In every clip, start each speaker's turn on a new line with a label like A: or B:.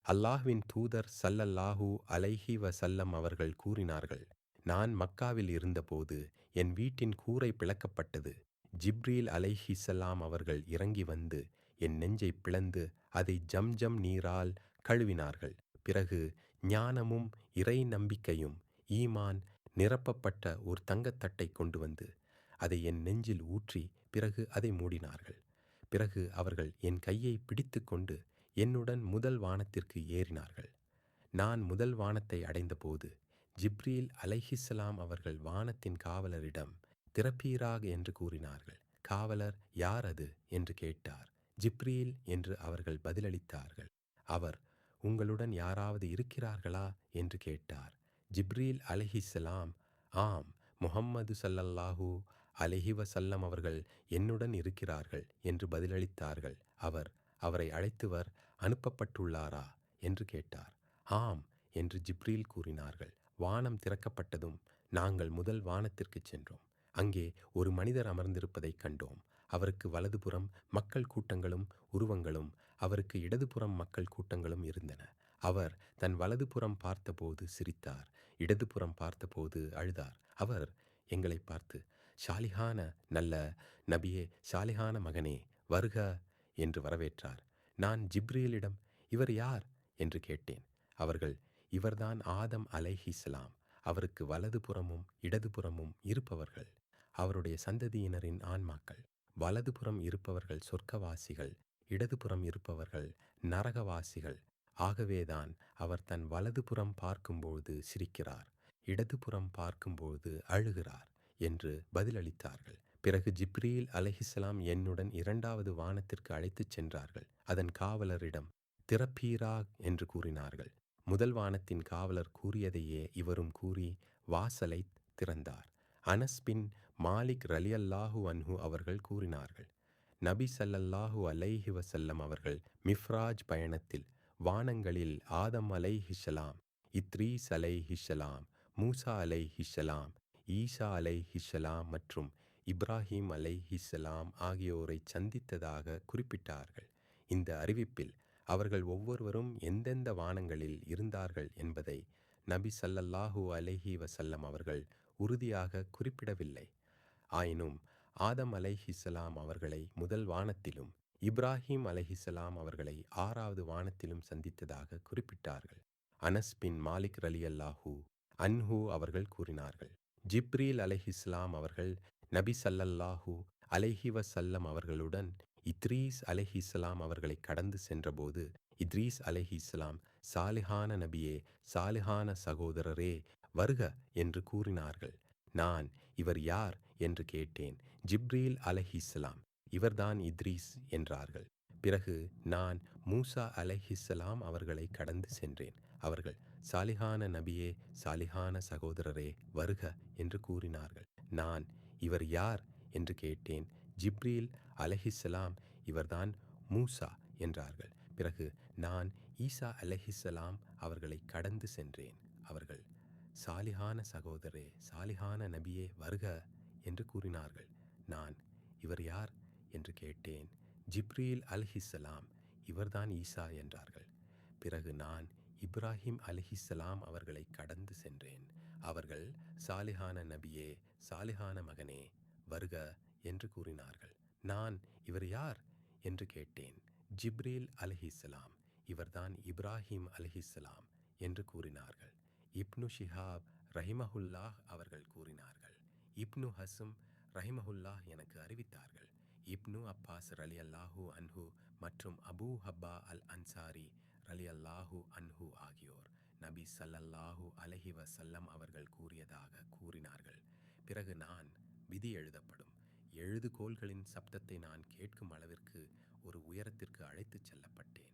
A: அல்லாஹ்வின் தூதர் ஸல்லல்லாஹு அலைஹி வஸல்லம் அவர்கள் கூறினார்கள், நான் மக்காவில் இருந்தபோது என் வீட்டின் கூரை பிளக்கப்பட்டது. ஜிப்ரீல் அலைஹிஸ்ஸலாம் அவர்கள் இறங்கி வந்து என் நெஞ்சைப் பிளந்து அதை ஜம்ஜம் நீரால் கழுவினார்கள். பிறகு ஞானமும் இறை நம்பிக்கையும் ஈமான் நிரப்பப்பட்ட ஒரு தங்கத்தட்டைக் கொண்டு வந்து அதை என் நெஞ்சில் ஊற்றி பிறகு அதை மூடினார்கள். பிறகு அவர்கள் என் கையை பிடித்துக்கொண்டு என்னுடன் முதல் வானத்திற்கு ஏறினார்கள். நான் முதல் வானத்தை அடைந்தபோது ஜிப்ரீல் அலைஹிஸ்ஸலாம் அவர்கள் வானத்தின் காவலரிடம், திறப்பீராக என்று கூறினார்கள். காவலர், யார் அது என்று கேட்டார். ஜிப்ரீல் என்று அவர்கள் பதிலளித்தார்கள். அவர், உங்களுடன் யாராவது இருக்கிறார்களா என்று கேட்டார். ஜிப்ரீல் அலைஹிஸ்ஸலாம், ஆம், முஹம்மது ஸல்லல்லாஹு அலைஹி வஸல்லம் அவர்கள் என்னுடன் இருக்கிறார்கள் என்று பதிலளித்தார்கள். அவர், அவரை அழைத்துவர் அனுப்பப்பட்டுள்ளாரா என்று கேட்டார். ஆம் என்று ஜிப்ரீல் கூறினார்கள். வானம் திறக்கப்பட்டதும் நாங்கள் முதல் வானத்திற்குச் சென்றோம். அங்கே ஒரு மனிதர் அமர்ந்திருப்பதைக் கண்டோம். அவருக்கு வலதுபுறம் மக்கள் கூட்டங்களும் உருவங்களும், அவருக்கு இடதுபுறம் மக்கள் கூட்டங்களும் இருந்தன. அவர் தன் வலதுபுறம் பார்த்தபோது சிரித்தார், இடதுபுறம் பார்த்தபோது அழுதார். அவர் எங்களை பார்த்து, ஷாலிஹான நல்ல நபியே, ஷாலிஹான மகனே, வருக என்று வரவேற்றார். நான் ஜிப்ரீலிடம், இவர் யார் என்று கேட்டேன். அவர்கள், இவர்தான் ஆதம் அலைஹிஸ்ஸலாம். அவருக்கு வலதுபுறமும் இடதுபுறமும் இருப்பவர்கள் அவருடைய சந்ததியினரின் ஆன்மாக்கள். வலதுபுறம் இருப்பவர்கள் சொர்க்கவாசிகள், இடதுபுறம் இருப்பவர்கள் நரகவாசிகள். ஆகவேதான் அவர் தன் வலதுபுறம் பார்க்கும்போது சிரிக்கிறார், இடதுபுறம் பார்க்கும்போது அழுகிறார் என்று பதிலளித்தார்கள். பிறகு ஜிப்ரீல் அலைஹிஸ்ஸலாம் என்னுடன் இரண்டாவது வானத்திற்கு அழைத்துச் சென்றார்கள். அதன் காவலரிடம், திறப்பீராக் என்று கூறினார்கள். முதல் வானத்தின் காவலர் கூறியதையே இவரும் கூறி வாசலைத் திறந்தார். அனஸ் பின் மாலிக் ரலியல்லாஹு அன்ஹு அவர்கள் கூறினார்கள், நபி ஸல்லல்லாஹு அலைஹி வஸல்லம் அவர்கள் மிஃப்ராஜ் பயணத்தில் வானங்களில் ஆதம் அலைஹிஸ்ஸலாம், இத்ரீஸ் அலைஹிஸ்ஸலாம், மூசா அலைஹிஸ்ஸலாம், ஈசா அலைஹிஸ்ஸலாம் மற்றும் இப்ராஹீம் அலைஹிஸ்ஸலாம் ஆகியோரை சந்தித்ததாக குறிப்பிட்டார்கள். இந்த அறிவிப்பில் அவர்கள் ஒவ்வொருவரும் எந்தெந்த வானங்களில் இருந்தார்கள் என்பதை நபி ஸல்லல்லாஹு அலைஹி வஸல்லம் அவர்கள் உறுதியாக குறிப்பிடவில்லை. ஆயினும் ஆதம் அலைஹிஸ்ஸலாம் அவர்களை முதல் வானத்திலும் இப்ராஹீம் அலைஹிஸ்ஸலாம் அவர்களை 6வது வானத்திலும் சந்தித்ததாக குறிப்பிட்டார்கள். அனஸ் பின் மாலிக் ரலியல்லாஹு அன்ஹு அவர்கள் கூறினார்கள், ஜிப்ரீல் அலைஹிஸ்ஸலாம் அவர்கள் நபி ஸல்லல்லாஹு அலைஹி வஸல்லம் அவர்களுடன் இத்ரீஸ் அலைஹிஸ்ஸலாம் அவர்களை கடந்து சென்றபோது, இத்ரீஸ் அலைஹிஸ்ஸலாம், சாலிஹான நபியே, சாலிஹான சகோதரரே, வருக என்று கூறினார்கள். நான், இவர் யார் என்று கேட்டேன். ஜிப்ரீல் அலைஹிஸ்ஸலாம், இவர்தான் இத்ரீஸ் என்றார்கள். பிறகு நான் மூசா அலைஹிஸ்ஸலாம் அவர்களை கடந்து சென்றேன். அவர்கள், சாலிஹான நபியே, சாலிஹான சகோதரரே, வருக என்று கூறினார்கள். நான், இவர் யார் என்று கேட்டேன். ஜிப்ரீல் அலைஹிஸ்ஸலாம், இவர்தான் மூசா என்றார்கள். பிறகு நான் ஈசா அலைஹிஸ்ஸலாம் அவர்களை கடந்து சென்றேன். அவர்கள், சாலிஹான சகோதரே, சாலிஹான நபியே, வருக என்று கூறினார்கள். நான், இவர் யார் என்று கேட்டேன். ஜிப்ரீல் அலைஹிஸ்ஸலாம், இவர்தான் ஈசா என்றார்கள். பிறகு நான் இப்ராஹீம் அலைஹிஸ்ஸலாம் அவர்களை கடந்து சென்றேன். அவர்கள், சாலிஹான நபியே, சாலிஹான மகனே, வருக என்று கூறினார்கள். நான், இவர் யார் என்று கேட்டேன். ஜிப்ரீல் அலைஹிஸ்ஸலாம், இவர்தான் இப்ராஹீம் அலைஹிஸ்ஸலாம் என்று கூறினார்கள். இப்னு ஷிஹாப் ரஹிமஹுல்லாஹ் அவர்கள் கூறினார்கள், இப்னு ஹஸ்ம் ரஹிமஹுல்லாஹ் எனக்கு அறிவித்தார்கள். இப்னு அப்பாஸ் ரலியல்லாஹு அன்ஹு மற்றும் அபூ ஹப்பா அல் அன்சாரி ரலியல்லாஹு அன்ஹு ஆகியோர் நபி ஸல்லல்லாஹு அலைஹி வஸல்லம் அவர்கள் கூறியதாக கூறினார்கள். பிறகு நான், விதி எழுதப்படும் எழுதுகோள்களின் சப்தத்தை நான் கேட்கும் அளவிற்கு ஒரு உயரத்திற்கு அழைத்துச் செல்லப்பட்டேன்.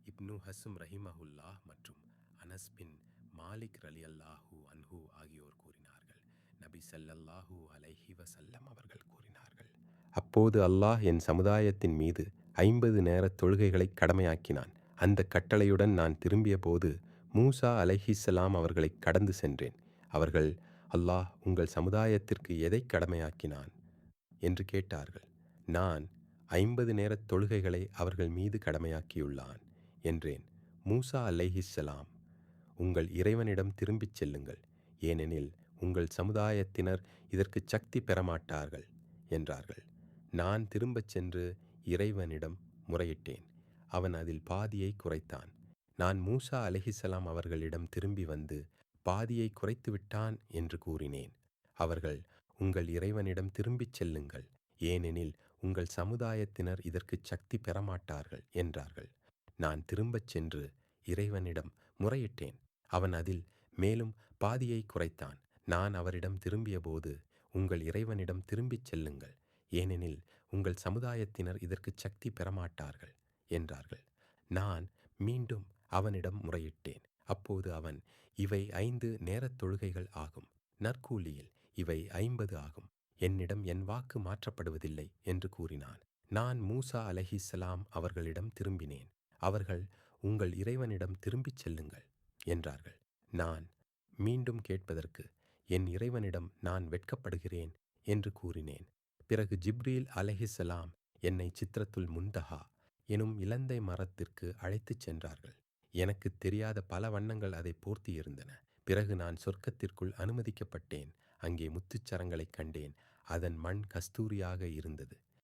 A: இப்னு ஹஸ்ம் ரஹிமஹுல்லாஹ் மற்றும் அனஸ் பின் மாலிக் ரலியல்லாஹு அன்ஹு ஆகியோர் கூறினார்கள், நபி ஸல்லல்லாஹு அலைஹி வஸல்லம் அவர்கள் கூறினார்கள், அப்போது அல்லாஹ் என் சமுதாயத்தின் மீது 50 நேரத் தொழுகைகளை கடமையாக்கினான். அந்த கட்டளையுடன் நான் திரும்பிய போது மூசா அலைஹிஸ்ஸலாம் அவர்களை கடந்து சென்றேன். அவர்கள், அல்லாஹ் உங்கள் சமுதாயத்திற்கு எதை கடமையாக்கினான் என்று கேட்டார்கள். நான், 50 நேரத் தொழுகைகளை அவர்கள் மீது கடமையாக்கியுள்ளான் என்றேன். மூசா அலைஹிஸ்ஸலாம், உங்கள் இறைவனிடம் திரும்பிச் செல்லுங்கள், ஏனெனில் உங்கள் சமுதாயத்தினர் இதற்குச் சக்தி பெறமாட்டார்கள் என்றார்கள். நான் திரும்பச் சென்று இறைவனிடம் முறையிட்டேன். அவன் அதில் பாதியை குறைத்தான். நான் மூசா அலைஹிஸ்ஸலாம் அவர்களிடம் திரும்பி வந்து பாதியை குறைத்துவிட்டான் என்று கூறினேன். அவர்கள், உங்கள் இறைவனிடம் திரும்பிச் செல்லுங்கள், ஏனெனில் உங்கள் சமுதாயத்தினர் இதற்குச் சக்தி பெறமாட்டார்கள் என்றார்கள். நான் திரும்பச் சென்று இறைவனிடம் முறையிட்டேன். அவன் அதில் மேலும் பாதியை குறைத்தான். நான் அவரிடம் திரும்பியபோது, உங்கள் இறைவனிடம் திரும்பிச் செல்லுங்கள், ஏனெனில் உங்கள் சமுதாயத்தினர் இதற்குச் சக்தி பெறமாட்டார்கள் என்றார்கள். நான் மீண்டும் அவனிடம் முறையிட்டேன். அப்போது அவன், இவை 5 நேரத் தொழுகைகள் ஆகும். நற்கூலியில் இவை 50 ஆகும். என்னிடம் என் வாக்கு மாற்றப்படுவதில்லை என்று கூறினான். நான் மூசா அலைஹிஸ்ஸலாம் அவர்களிடம் திரும்பினேன். அவர்கள், உங்கள் இறைவனிடம் திரும்பிச் செல்லுங்கள் என்றார்கள். நான் மீண்டும் கேட்பதற்கு, என் இறைவனிடம் நான் வெட்கப்படுகிறேன் என்று கூறினேன். பிறகு ஜிப்ரீல் அலைஹிஸ்ஸலாம் என்னை சித்ரத்துல் முன்தஹா எனும் இலந்தை மரத்திற்கு அழைத்துச் சென்றார்கள். எனக்குத் தெரியாத பல வண்ணங்கள் அதை போர்த்தியிருந்தன. பிறகு நான் சொர்க்கத்திற்குள் அனுமதிக்கப்பட்டேன். அங்கே முத்துச்சரங்களைக் கண்டேன். அதன் மண் கஸ்தூரியாக இருந்தது.